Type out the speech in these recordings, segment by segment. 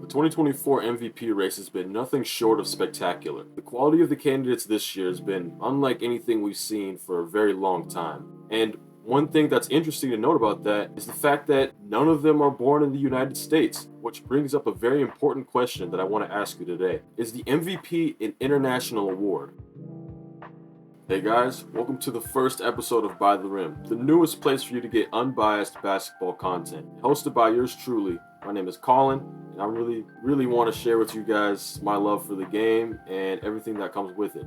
The 2024 MVP race has been nothing short of spectacular. The quality of the candidates this year has been unlike anything we've seen for a very long time. And one thing that's interesting to note about that is the fact that none of them are born in the United States, which brings up a very important question that I want to ask you today. Is the MVP an international award? Hey guys, welcome to the first episode of By the Rim, the newest place for you to get unbiased basketball content. Hosted by yours truly, my name is Collin, and I really want to share with you guys my love for the game and everything that comes with it.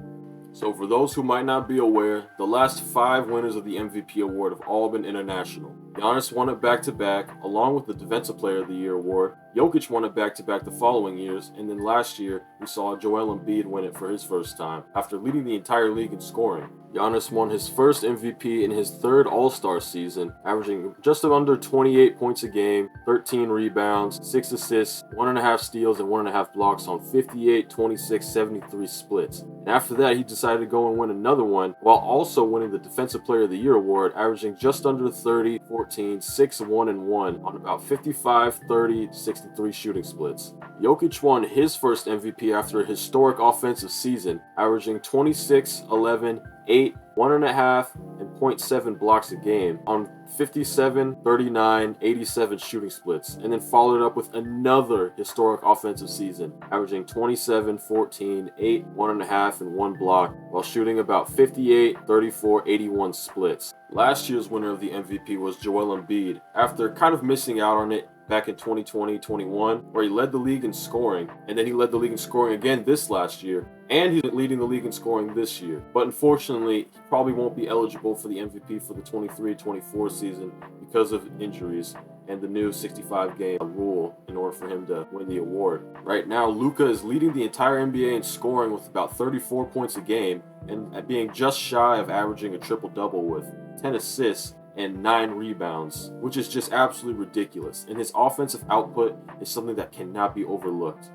So for those who might not be aware, the last 5 winners of the MVP award have all been international. Giannis won it back-to-back, along with the Defensive Player of the Year award. Jokic won it back-to-back the following years, and then last year, we saw Joel Embiid win it for his first time, after leading the entire league in scoring. Giannis won his first MVP in his 3rd All-Star season, averaging just under 28 points a game, 13 rebounds, 6 assists, 1.5 steals, and 1.5 blocks on 58, 26, 73 splits. And after that, he decided to go and win another one, while also winning the Defensive Player of the Year award, averaging just under 30, 14, 6, 1, and 1 on about 55, 30, 63 shooting splits. Jokic won his first MVP after a historic offensive season, averaging 26, 11, 8, 1.5, and 0.7 blocks a game on 57, 39, 87 shooting splits, and then followed up with another historic offensive season, averaging 27, 14, 8, 1.5, and 1 block, while shooting about 58, 34, 81 splits. Last year's winner of the MVP was Joel Embiid, after kind of missing out on it back in 2020-21, where he led the league in scoring, and then he led the league in scoring again this last year, and he's leading the league in scoring this year. But unfortunately, he probably won't be eligible for the MVP for the 23-24 season because of injuries and the new 65-game rule in order for him to win the award. Right now, Luka is leading the entire NBA in scoring with about 34 points a game, and being just shy of averaging a triple-double with 10 assists and 9 rebounds, which is just absolutely ridiculous. And his offensive output is something that cannot be overlooked.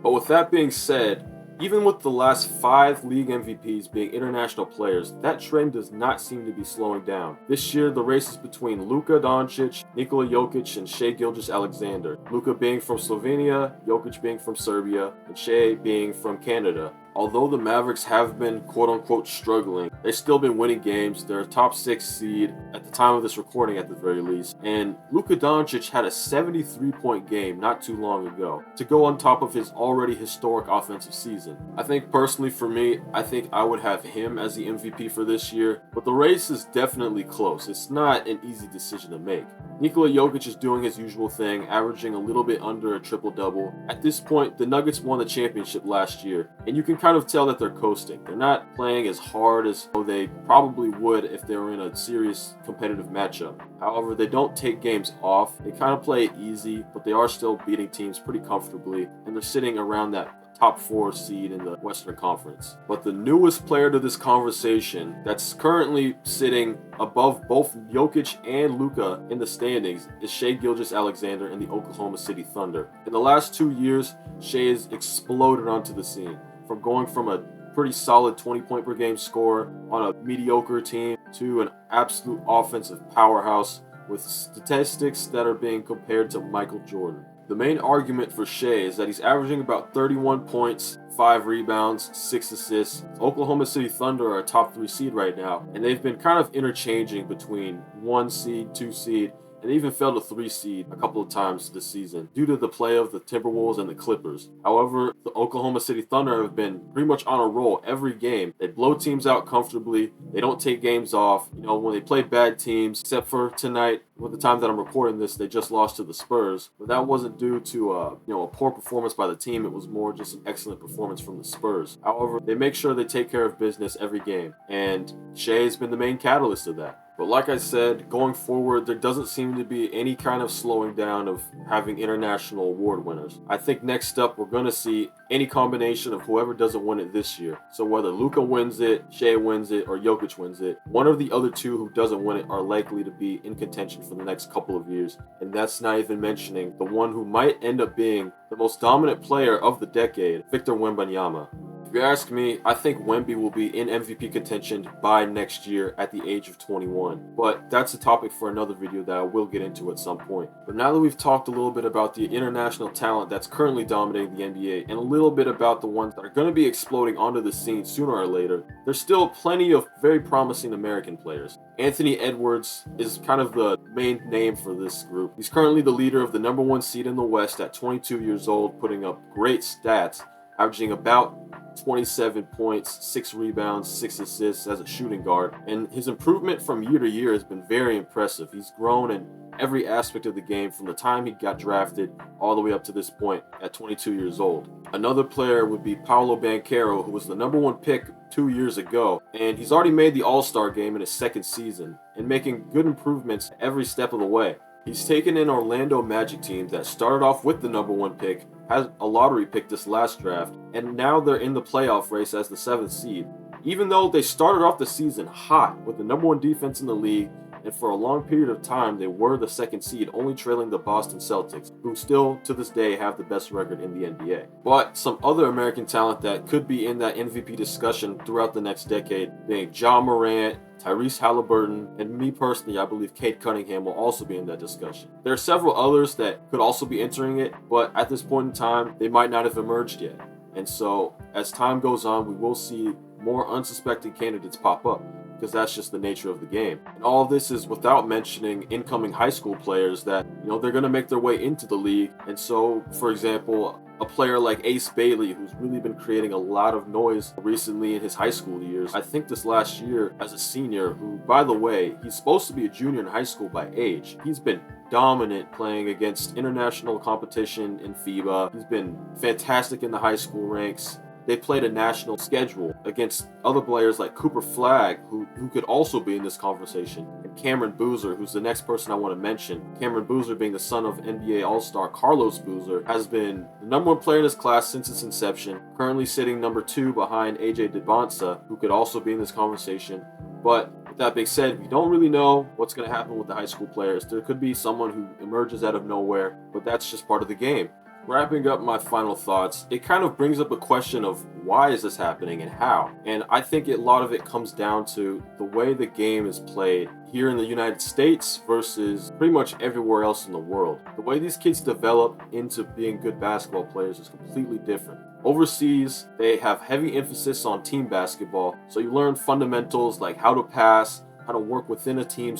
But with that being said, even with the last 5 league MVPs being international players, that trend does not seem to be slowing down. This year, the race is between Luka Doncic, Nikola Jokic, and Shai Gilgeous-Alexander. Luka being from Slovenia, Jokic being from Serbia, and Shai being from Canada. Although the Mavericks have been quote-unquote struggling, they've still been winning games. They're a top 6 seed at the time of this recording at the very least. And Luka Doncic had a 73-point game not too long ago to go on top of his already historic offensive season. I think personally for me, I think I would have him as the MVP for this year, but the race is definitely close. It's not an easy decision to make. Nikola Jokic is doing his usual thing, averaging a little bit under a triple-double. At this point, the Nuggets won the championship last year, and you can kind of tell that they're coasting. They're not playing as hard as they probably would if they were in a serious competitive matchup. However, they don't take games off. They kind of play it easy, but they are still beating teams pretty comfortably, and they're sitting around that top 4 seed in the Western Conference. But the newest player to this conversation that's currently sitting above both Jokic and Luka in the standings is Shai Gilgeous-Alexander in the Oklahoma City Thunder. In the last 2 years, Shai has exploded onto the scene, from going from a pretty solid 20-point per game scorer on a mediocre team to an absolute offensive powerhouse with statistics that are being compared to Michael Jordan. The main argument for Shai is that he's averaging about 31 points, 5 rebounds, 6 assists. Oklahoma City Thunder are a top 3 seed right now, and they've been kind of interchanging between 1 seed, 2 seed, and they even fell to 3 seed a couple of times this season due to the play of the Timberwolves and the Clippers. However, the Oklahoma City Thunder have been pretty much on a roll every game. They blow teams out comfortably. They don't take games off. When they play bad teams, except for tonight, with the time that I'm recording this, they just lost to the Spurs. But that wasn't due to a poor performance by the team. It was more just an excellent performance from the Spurs. However, they make sure they take care of business every game, and Shai has been the main catalyst of that. But like I said, going forward, there doesn't seem to be any kind of slowing down of having international award winners. I think next up, we're going to see any combination of whoever doesn't win it this year. So whether Luka wins it, Shai wins it, or Jokic wins it, one of the other two who doesn't win it are likely to be in contention for the next couple of years. And that's not even mentioning the one who might end up being the most dominant player of the decade, Victor Wembanyama. If you ask me, I think Wemby will be in MVP contention by next year at the age of 21. But that's a topic for another video that I will get into at some point. But now that we've talked a little bit about the international talent that's currently dominating the NBA and a little bit about the ones that are going to be exploding onto the scene sooner or later, there's still plenty of very promising American players. Anthony Edwards is kind of the main name for this group. He's currently the leader of the #1 seed in the West at 22 years old, putting up great stats, averaging about 27 points, 6 rebounds, 6 assists as a shooting guard. And his improvement from year to year has been very impressive. He's grown in every aspect of the game from the time he got drafted all the way up to this point at 22 years old. Another player would be Paolo Banchero, who was the #1 pick 2 years ago, and he's already made the All-Star game in his second season and making good improvements every step of the way. He's taken an Orlando Magic team that started off with the #1 pick, had a lottery pick this last draft, and now they're in the playoff race as the 7th seed. Even though they started off the season hot with the #1 defense in the league, and for a long period of time they were the 2nd seed, only trailing the Boston Celtics, who still to this day have the best record in the NBA. But some other American talent that could be in that MVP discussion throughout the next decade, being Ja Morant, Tyrese Halliburton, and me personally, I believe Cade Cunningham will also be in that discussion. There are several others that could also be entering it, but at this point in time, they might not have emerged yet. And so, as time goes on, we will see more unsuspecting candidates pop up, because that's just the nature of the game. And all of this is without mentioning incoming high school players that, they're going to make their way into the league. And so, for example, a player like Ace Bailey, who's really been creating a lot of noise recently in his high school years. I think this last year as a senior, who, by the way, he's supposed to be a junior in high school by age. He's been dominant playing against international competition in FIBA. He's been fantastic in the high school ranks. They played a national schedule against other players like Cooper Flagg, who could also be in this conversation, and Cameron Boozer, who's the next person I want to mention. Cameron Boozer, being the son of NBA All-Star Carlos Boozer, has been the #1 player in his class since its inception, currently sitting #2 behind AJ DeBonsa, who could also be in this conversation. But with that being said, we don't really know what's going to happen with the high school players. There could be someone who emerges out of nowhere, but that's just part of the game. Wrapping up my final thoughts, it kind of brings up a question of why is this happening and how? And I think a lot of it comes down to the way the game is played here in the United States versus pretty much everywhere else in the world. The way these kids develop into being good basketball players is completely different. Overseas, they have heavy emphasis on team basketball, so you learn fundamentals like how to pass, how to work within a team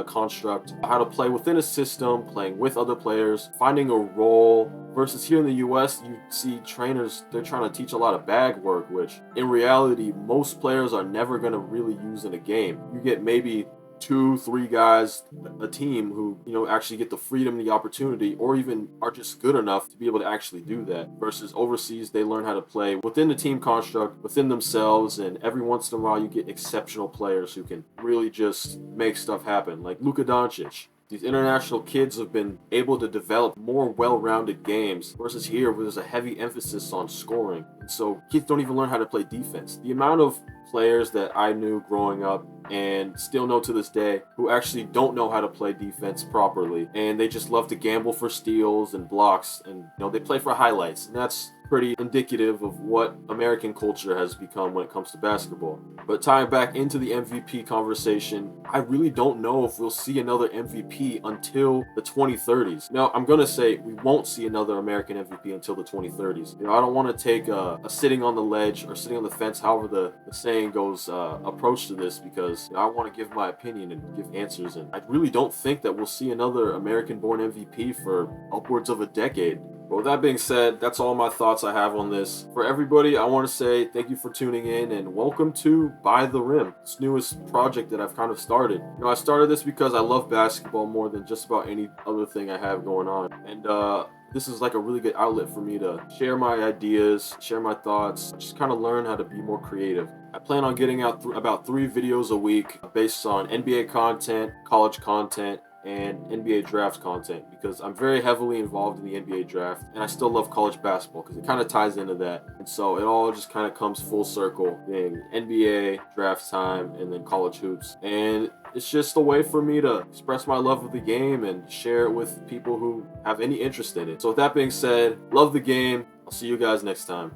construct, how to play within a system, playing with other players, finding a role. Versus here in the US, you see trainers, they're trying to teach a lot of bag work, which in reality, most players are never going to really use in a game. You get maybe 2-3 guys a team who actually get the freedom and the opportunity, or even are just good enough to be able to actually do that. Versus overseas, they learn how to play within the team construct, within themselves, and every once in a while you get exceptional players who can really just make stuff happen, like Luka Doncic. These international kids have been able to develop more well-rounded games versus here where there's a heavy emphasis on scoring. And so kids don't even learn how to play defense. The amount of players that I knew growing up and still know to this day who actually don't know how to play defense properly, and they just love to gamble for steals and blocks, and they play for highlights, and that's pretty indicative of what American culture has become when it comes to basketball. But tying back into the MVP conversation, I really don't know if we'll see another MVP until the 2030s. Now, I'm going to say we won't see another American MVP until the 2030s. I don't want to take a sitting on the ledge or sitting on the fence, however the saying goes, approach to this, because I want to give my opinion and give answers, and I really don't think that we'll see another American-born MVP for upwards of a decade. But with that being said, that's all my thoughts I have on this. For everybody, I want to say thank you for tuning in and welcome to By the Rim, this newest project that I've kind of started. I started this because I love basketball more than just about any other thing I have going on. And this is like a really good outlet for me to share my ideas, share my thoughts, just kind of learn how to be more creative. I plan on getting out about 3 videos a week based on NBA content, college content, and NBA draft content, because I'm very heavily involved in the NBA draft, and I still love college basketball because it kind of ties into that. And so it all just kind of comes full circle, being NBA, draft time, and then college hoops. And it's just a way for me to express my love of the game and share it with people who have any interest in it. So with that being said, love the game. I'll see you guys next time.